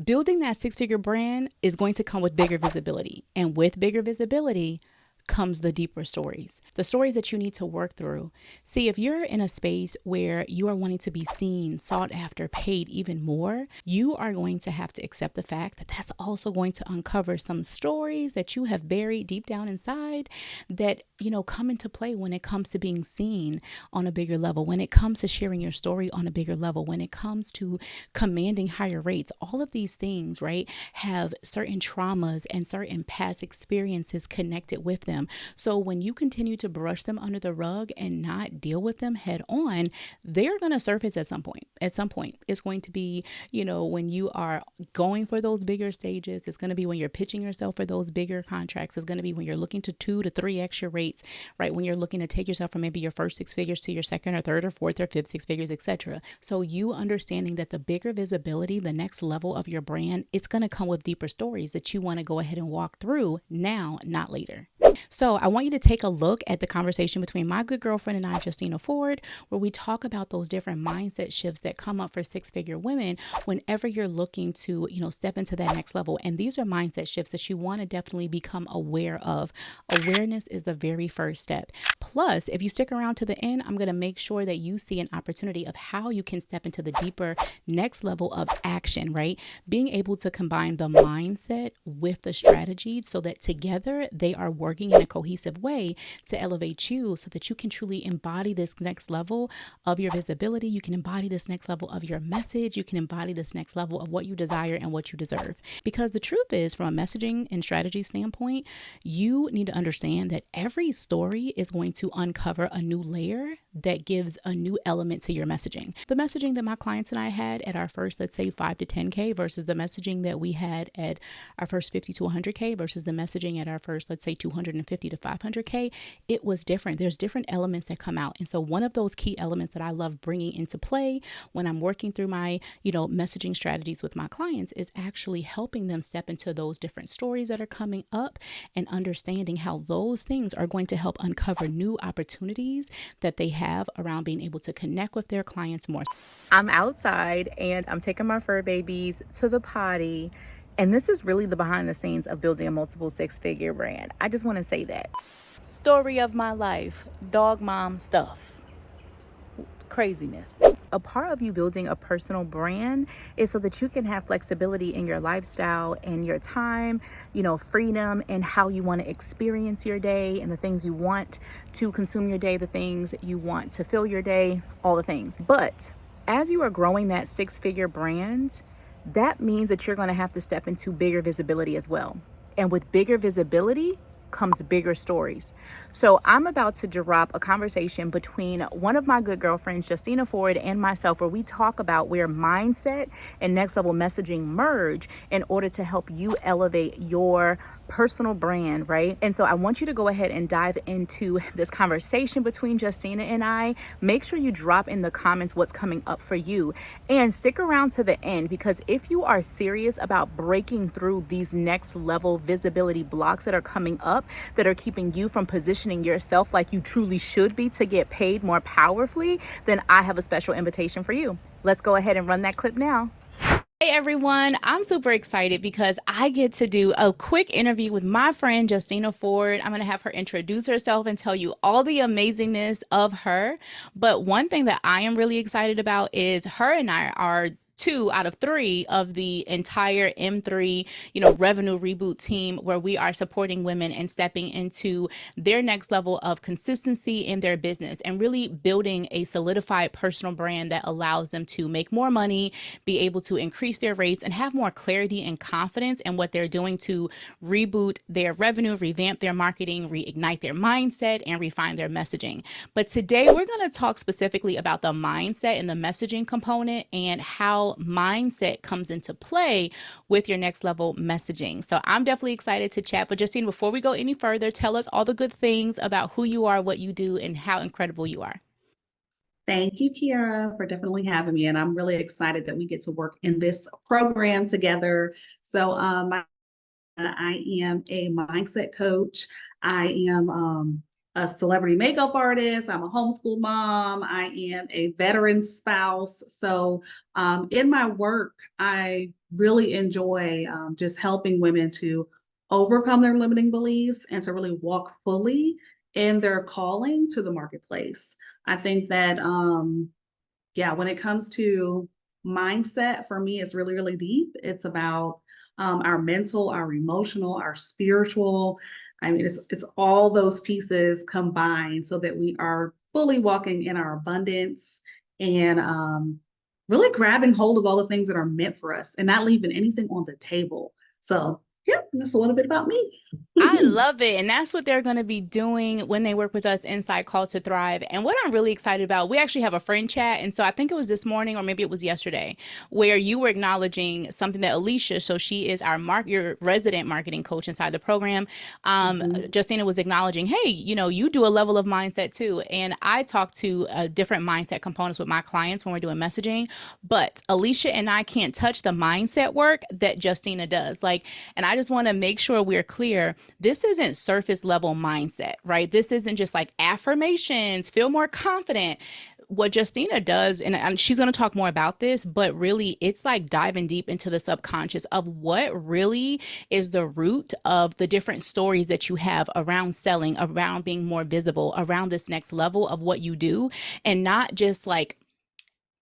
Building that six-figure brand is going to come with bigger visibility. And with bigger visibility comes the deeper stories, the stories that you need to work through. See, if you're in a space where you are wanting to be seen, sought after, paid even more, you are going to have to accept the fact that that's also going to uncover some stories that you have buried deep down inside that, come into play when it comes to being seen on a bigger level, when it comes to sharing your story on a bigger level, when it comes to commanding higher rates. All of these things, right, have certain traumas and certain past experiences connected with them. So when you continue to brush them under the rug and not deal with them head on, they're going to surface at some point. At some point, it's going to be, when you are going for those bigger stages. It's going to be when you're pitching yourself for those bigger contracts. It's going to be when you're looking to 2 to 3 extra rates, right? When you're looking to take yourself from maybe your first 6 figures to your second or third or fourth or fifth 6 figures, etc. So you understanding that the bigger visibility, the next level of your brand, it's going to come with deeper stories that you want to go ahead and walk through now, not later. So I want you to take a look at the conversation between my good girlfriend and I, Justina Ford, where we talk about those different mindset shifts that come up for six-figure women whenever you're looking to, step into that next level. And these are mindset shifts that you want to definitely become aware of. Awareness is the very first step. Plus, if you stick around to the end, I'm going to make sure that you see an opportunity of how you can step into the deeper next level of action, right? Being able to combine the mindset with the strategy so that together they are working in a cohesive way to elevate you so that you can truly embody this next level of your visibility. You can embody this next level of your message. You can embody this next level of what you desire and what you deserve. Because the truth is, from a messaging and strategy standpoint, you need to understand that every story is going to uncover a new layer that gives a new element to your messaging. The messaging that my clients and I had at our first, let's say 5 to 10K versus the messaging that we had at our first 50 to 100K versus the messaging at our first, let's say 250 to 500K, it was different. There's different elements that come out. And so one of those key elements that I love bringing into play when I'm working through my, messaging strategies with my clients is actually helping them step into those different stories that are coming up and understanding how those things are going to help uncover new opportunities that they have around being able to connect with their clients more. I'm outside and I'm taking my fur babies to the potty. And this is really the behind the scenes of building a multiple six-figure brand. I just want to say that. Story of my life, dog mom stuff, craziness. A part of you building a personal brand is so that you can have flexibility in your lifestyle and your time, freedom and how you want to experience your day and the things you want to consume your day, the things you want to fill your day, all the things. But as you are growing that six-figure brand, that means that you're going to have to step into bigger visibility as well. And with bigger visibility comes bigger stories. So I'm about to drop a conversation between one of my good girlfriends, Justina Ford, and myself, where we talk about where mindset and next level messaging merge in order to help you elevate your personal brand, right? And so I want you to go ahead and dive into this conversation between Justina and I. Make sure you drop in the comments what's coming up for you and stick around to the end, because if you are serious about breaking through these next level visibility blocks that are coming up, that are keeping you from positioning yourself like you truly should be to get paid more powerfully, then I have a special invitation for you. Let's go ahead and run that clip now. Hey everyone, I'm super excited because I get to do a quick interview with my friend Justina Ford. I'm going to have her introduce herself and tell you all the amazingness of her. But one thing that I am really excited about is her and I are 2 out of 3 of the entire M3, revenue reboot team, where we are supporting women and stepping into their next level of consistency in their business and really building a solidified personal brand that allows them to make more money, be able to increase their rates, and have more clarity and confidence in what they're doing to reboot their revenue, revamp their marketing, reignite their mindset, and refine their messaging. But today we're going to talk specifically about the mindset and the messaging component and how mindset comes into play with your next level messaging. So I'm definitely excited to chat. But Justine, before we go any further, tell us all the good things about who you are, what you do, and how incredible you are. Thank you, Kiara, for definitely having me. And I'm really excited that we get to work in this program together. So I am a mindset coach. I am a celebrity makeup artist. I'm a homeschool mom. I am a veteran spouse. So in my work, I really enjoy just helping women to overcome their limiting beliefs and to really walk fully in their calling to the marketplace. I think that, yeah, when it comes to mindset, for me, it's really, really deep. It's about our mental, our emotional, our spiritual. I mean, it's all those pieces combined so that we are fully walking in our abundance and really grabbing hold of all the things that are meant for us and not leaving anything on the table. So, yeah, that's a little bit about me. I love it. And that's what they're going to be doing when they work with us inside Call to Thrive. And what I'm really excited about, we actually have a friend chat. And so I think it was this morning or maybe it was yesterday where you were acknowledging something that Alicia, so she is your resident marketing coach inside the program. Mhm. Justina was acknowledging, hey, you do a level of mindset too. And I talk to different mindset components with my clients when we're doing messaging. But Alicia and I can't touch the mindset work that Justina does. And I just want to make sure we're clear, this isn't surface level mindset, right? This isn't just like affirmations, feel more confident. What Justina does, and she's going to talk more about this, but really it's like diving deep into the subconscious of what really is the root of the different stories that you have around selling, around being more visible, around this next level of what you do, and not just like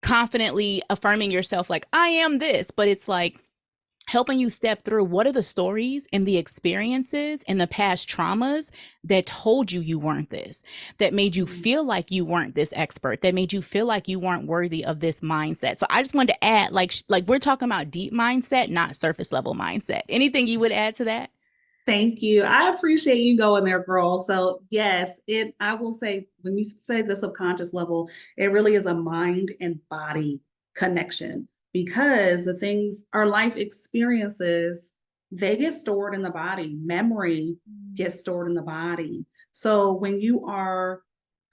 confidently affirming yourself like, I am this, but it's like, helping you step through what are the stories and the experiences and the past traumas that told you weren't this, that made you feel like you weren't this expert, that made you feel like you weren't worthy of this mindset. So I just wanted to add, like we're talking about deep mindset, not surface level mindset. Anything you would add to that? Thank you. I appreciate you going there, girl. So yes, I will say when you say the subconscious level, it really is a mind and body connection because the things our life experiences, they get stored in the body. Memory gets stored in the body. So when you are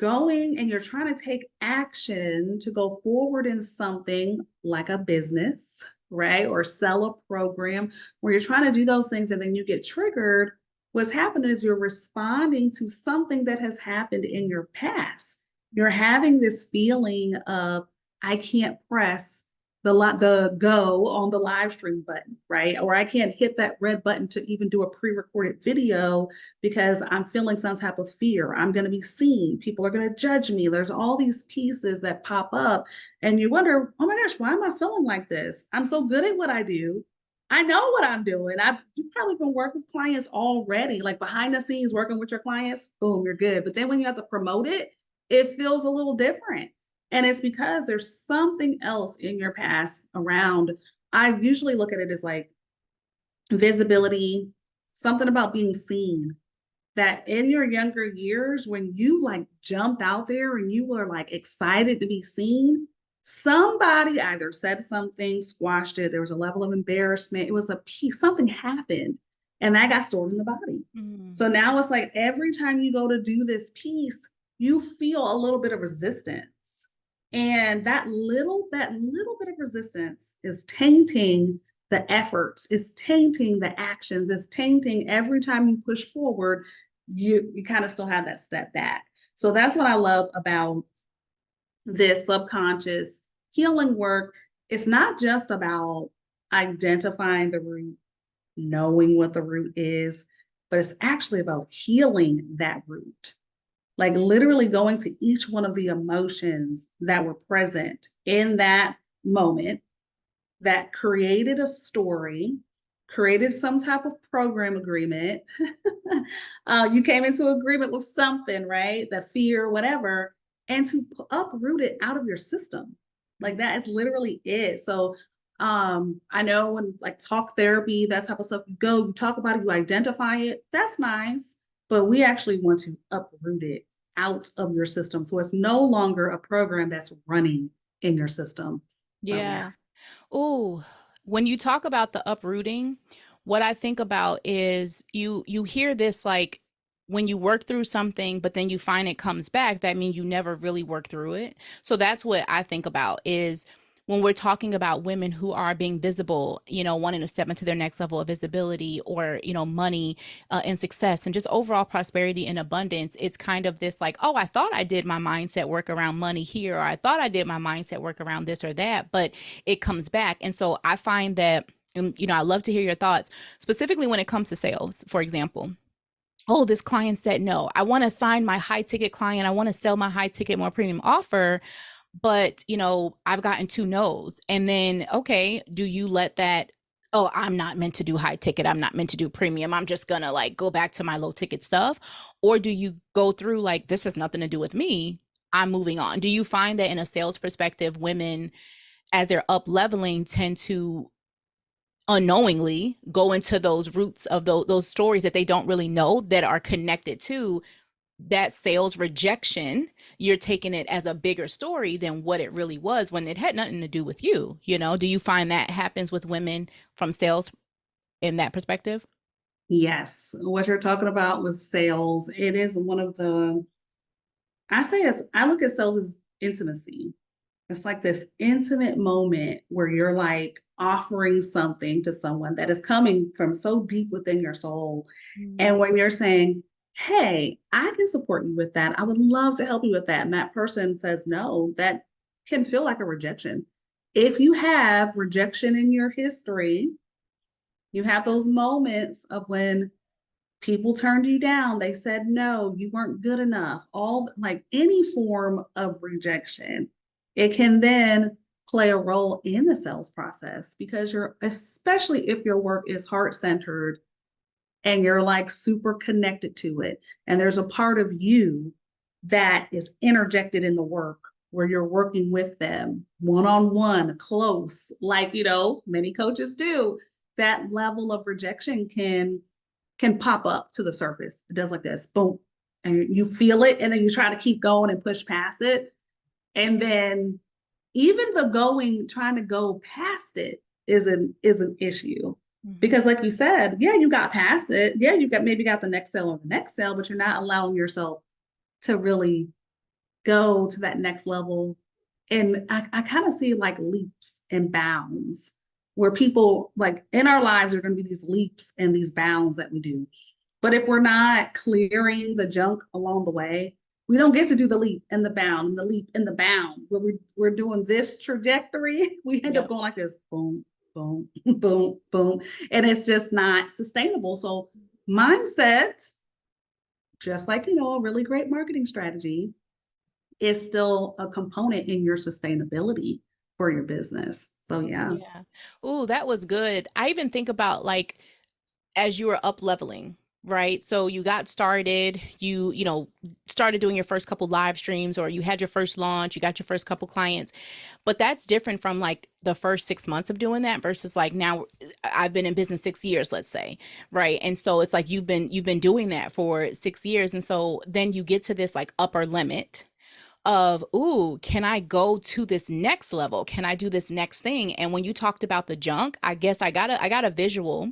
going and you're trying to take action to go forward in something like a business, right? Or sell a program where you're trying to do those things and then you get triggered, what's happening is you're responding to something that has happened in your past. You're having this feeling of, I can't press the go on the live stream button, right? Or I can't hit that red button to even do a pre-recorded video because I'm feeling some type of fear. I'm going to be seen. People are going to judge me. There's all these pieces that pop up and you wonder, oh my gosh, why am I feeling like this? I'm so good at what I do. I know what I'm doing. You've probably been working with clients already, like behind the scenes working with your clients, boom, you're good. But then when you have to promote it, it feels a little different. And it's because there's something else in your past around. I usually look at it as like visibility, something about being seen. That in your younger years, when you like jumped out there and you were like excited to be seen, somebody either said something, squashed it. There was a level of embarrassment. It was a piece, something happened, and that got stored in the body. Mm. So now it's like every time you go to do this piece, you feel a little bit of resistance. And that little bit of resistance is tainting the efforts, is tainting the actions, it's tainting every time you push forward, you kind of still have that step back. So that's what I love about this subconscious healing work. It's not just about identifying the root, knowing what the root is, but it's actually about healing that root. Like literally going to each one of the emotions that were present in that moment that created a story, created some type of program agreement. You came into agreement with something, right? The fear, whatever, and to uproot it out of your system. Like that is literally it. So I know when like talk therapy, that type of stuff, you talk about it, you identify it, that's nice, but we actually want to uproot it out of your system. So it's no longer a program that's running in your system. So yeah. Yeah. Oh, when you talk about the uprooting, what I think about is you hear this like when you work through something, but then you find it comes back, that means you never really worked through it. So that's what I think about is when we're talking about women who are being visible, wanting to step into their next level of visibility, or, money and success and just overall prosperity and abundance, it's kind of this like, oh, I thought I did my mindset work around money here, or I thought I did my mindset work around this or that, but it comes back. And so I find that, and, I love to hear your thoughts, specifically when it comes to sales, for example. Oh, this client said no. I want to sign my high ticket client. I want to sell my high ticket, more premium offer, but I've gotten two no's. And then, okay, do you let that, oh, I'm not meant to do high ticket, I'm not meant to do premium, I'm just gonna like go back to my low ticket stuff? Or do you go through like, this has nothing to do with me, I'm moving on? Do you find that in a sales perspective, women, as they're up leveling, tend to unknowingly go into those roots of those stories that they don't really know that are connected to that sales rejection? You're taking it as a bigger story than what it really was, when it had nothing to do with you. Do you find that happens with women from sales in that perspective? Yes, what you're talking about with sales, it is one of the, I look at sales as intimacy. It's like this intimate moment where you're like offering something to someone that is coming from so deep within your soul. And when you're saying, hey, I can support you with that, I would love to help you with that, and that person says no, that can feel like a rejection. If you have rejection in your history, you have those moments of when people turned you down, they said no, you weren't good enough, all like any form of rejection, it can then play a role in the sales process, because you're, especially if your work is heart centered and you're like super connected to it, and there's a part of you that is interjected in the work where you're working with them one on one, close, like, many coaches do. That level of rejection can pop up to the surface. It does like this, boom, and you feel it, and then you try to keep going and push past it. And then even trying to go past it is an issue. Mhm. Because like you said, yeah, you got past it. Yeah, you maybe got the next sale or the next sale, but you're not allowing yourself to really go to that next level. And I kind of see like leaps and bounds, where people, like, in our lives are going to be these leaps and these bounds that we do. But if we're not clearing the junk along the way, we don't get to do the leap and the bound and the leap and the bound. Where we're doing this trajectory, we end up Yep. going like this, boom, boom, boom, boom. And it's just not sustainable. So mindset, just like, a really great marketing strategy, is still a component in your sustainability for your business. So yeah. Yeah. Oh, that was good. I even think about like, as you were up leveling, right? So you got started, started doing your first couple live streams, or you had your first launch, you got your first couple clients. But that's different from like the first 6 months of doing that versus like now I've been in business 6 years, let's say, right? And so it's like you've been doing that for 6 years. And so then you get to this like upper limit of, ooh, can I go to this next level? Can I do this next thing? And when you talked about the junk, I guess I got a visual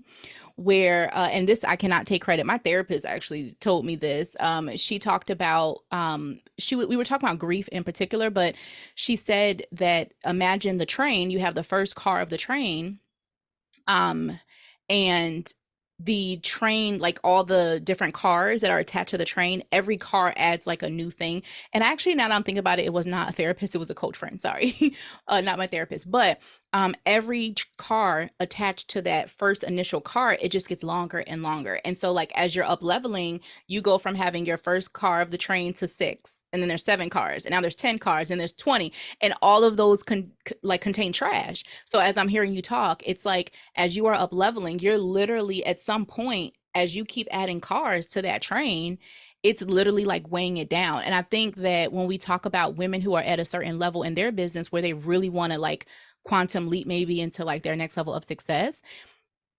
where, and this I cannot take credit, my therapist actually told me this. She talked about, we were talking about grief in particular, but she said that, imagine the train, you have the first car of the train, um, and the train, like all the different cars that are attached to the train, every car adds like a new thing. And actually, now that I'm thinking about it, it was not a therapist, it was a coach friend. Sorry, not my therapist. But every car attached to that first initial car, it just gets longer and longer. And so, like, as you're up leveling, you go from having your first car of the train to six, and then there's seven cars, and now there's 10 cars, and there's 20, and all of those contain trash. So as I'm hearing you talk, it's like, as you are up leveling, you're literally at some point, as you keep adding cars to that train, it's literally like weighing it down. And I think that when we talk about women who are at a certain level in their business where they really want to like quantum leap maybe into like their next level of success,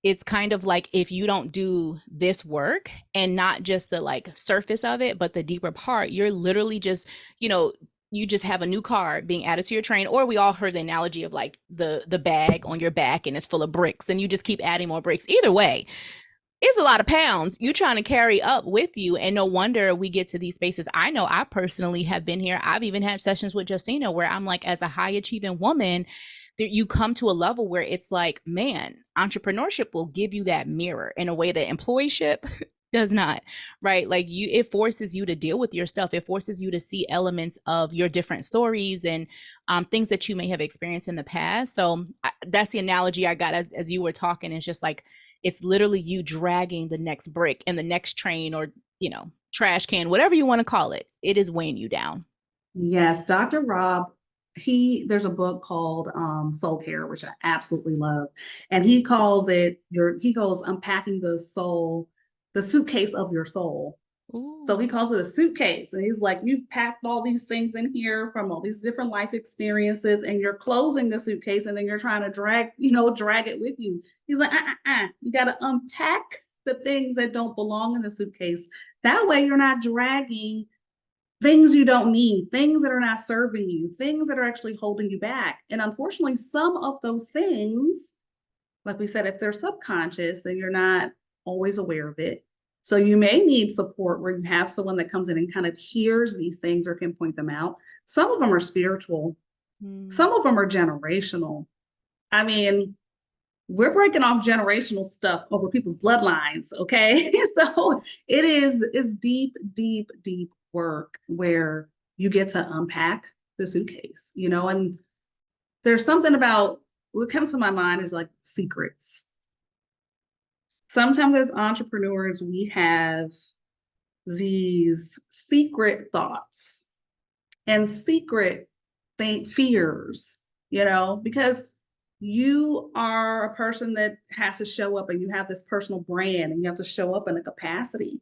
it's kind of like, if you don't do this work, and not just the like surface of it, but the deeper part, you're literally just, you just have a new car being added to your train. Or we all heard the analogy of like the bag on your back and it's full of bricks, and you just keep adding more bricks. Either way, it's a lot of pounds you trying to carry up with you. And no wonder we get to these spaces. I know I personally have been here. I've even had sessions with Justina where I'm like, as a high achieving woman, you come to a level where it's like, man, entrepreneurship will give you that mirror in a way that employeeship does not, right? Like it forces you to deal with your stuff. It forces you to see elements of your different stories and things that you may have experienced in the past. So that's the analogy I got as you were talking. It's just like, it's literally you dragging the next brick and the next train or, trash can, whatever you want to call it. It is weighing you down. Yes, Dr. Rob, there's a book called Soul Care, which I absolutely love. And he calls it he goes unpacking the soul, the suitcase of your soul. Ooh. So he calls it a suitcase. And he's like, you've packed all these things in here from all these different life experiences, and you're closing the suitcase and then you're trying to drag it with you. He's like, you got to unpack the things that don't belong in the suitcase. That way you're not dragging things you don't need, things that are not serving you, things that are actually holding you back. And unfortunately, some of those things, like we said, if they're subconscious, then you're not always aware of it. So you may need support where you have someone that comes in and kind of hears these things or can point them out. Some of them are spiritual. Some of them are generational. I mean, we're breaking off generational stuff over people's bloodlines, okay? So it's deep, deep, deep work where you get to unpack the suitcase, and there's something about what comes to my mind is like secrets. Sometimes as entrepreneurs, we have these secret thoughts and secret fears, because you are a person that has to show up and you have this personal brand and you have to show up in a capacity.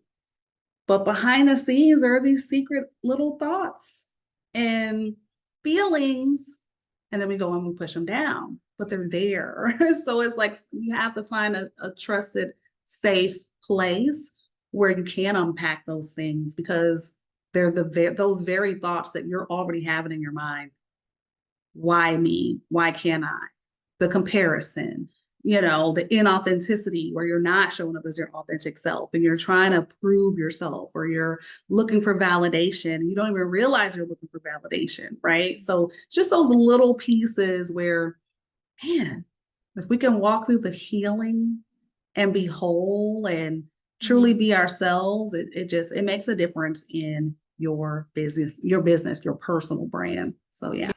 But behind the scenes, there are these secret little thoughts and feelings, and then we go and we push them down, but they're there. So it's like you have to find a trusted, safe place where you can unpack those things, because they're those very thoughts that you're already having in your mind. Why me? Why can't I? The comparison, the inauthenticity where you're not showing up as your authentic self and you're trying to prove yourself, or you're looking for validation and you don't even realize you're looking for validation, right? So just those little pieces where, man, if we can walk through the healing and be whole and truly be ourselves, it makes a difference in your business, your personal brand. So yeah.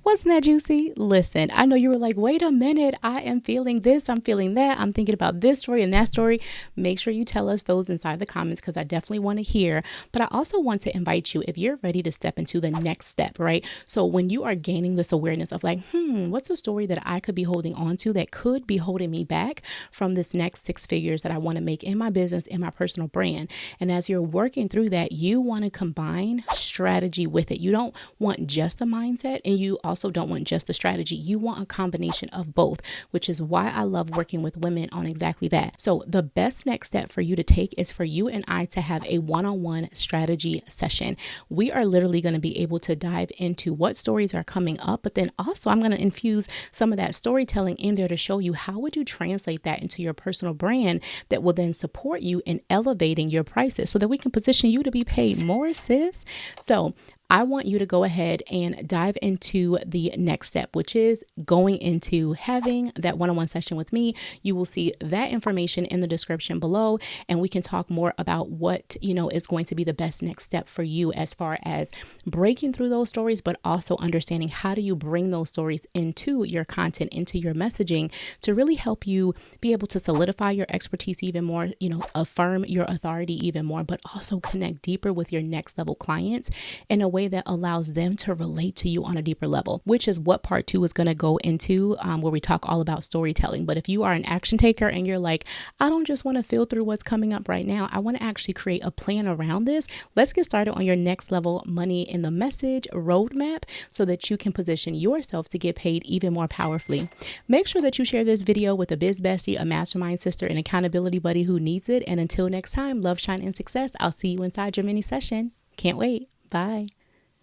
Wasn't that juicy? Listen, I know you were like, wait a minute, I am feeling this, I'm feeling that, I'm thinking about this story and that story. Make sure you tell us those inside the comments, because I definitely want to hear. But I also want to invite you, if you're ready to step into the next step, right? So when you are gaining this awareness of like, what's a story that I could be holding on to that could be holding me back from this next 6 figures that I want to make in my business, in my personal brand? And as you're working through that, you want to combine strategy with it. You don't want just the mindset, and you also don't want just a strategy. You want a combination of both, which is why I love working with women on exactly that. So the best next step for you to take is for you and I to have a one-on-one strategy session. We are literally going to be able to dive into what stories are coming up, but then also I'm going to infuse some of that storytelling in there to show you how would you translate that into your personal brand that will then support you in elevating your prices so that we can position you to be paid more, sis. So I want you to go ahead and dive into the next step, which is going into having that one-on-one session with me. You will see that information in the description below, and we can talk more about what, is going to be the best next step for you as far as breaking through those stories, but also understanding how do you bring those stories into your content, into your messaging to really help you be able to solidify your expertise even more, affirm your authority even more, but also connect deeper with your next level clients in a way that allows them to relate to you on a deeper level, which is what part 2 is going to go into, where we talk all about storytelling. But if you are an action taker and you're like, I don't just want to feel through what's coming up right now, I want to actually create a plan around this. Let's get started on your next level money in the message roadmap so that you can position yourself to get paid even more powerfully. Make sure that you share this video with a biz bestie, a mastermind sister, an accountability buddy who needs it. And until next time, love, shine, and success. I'll see you inside your mini session. Can't wait. Bye.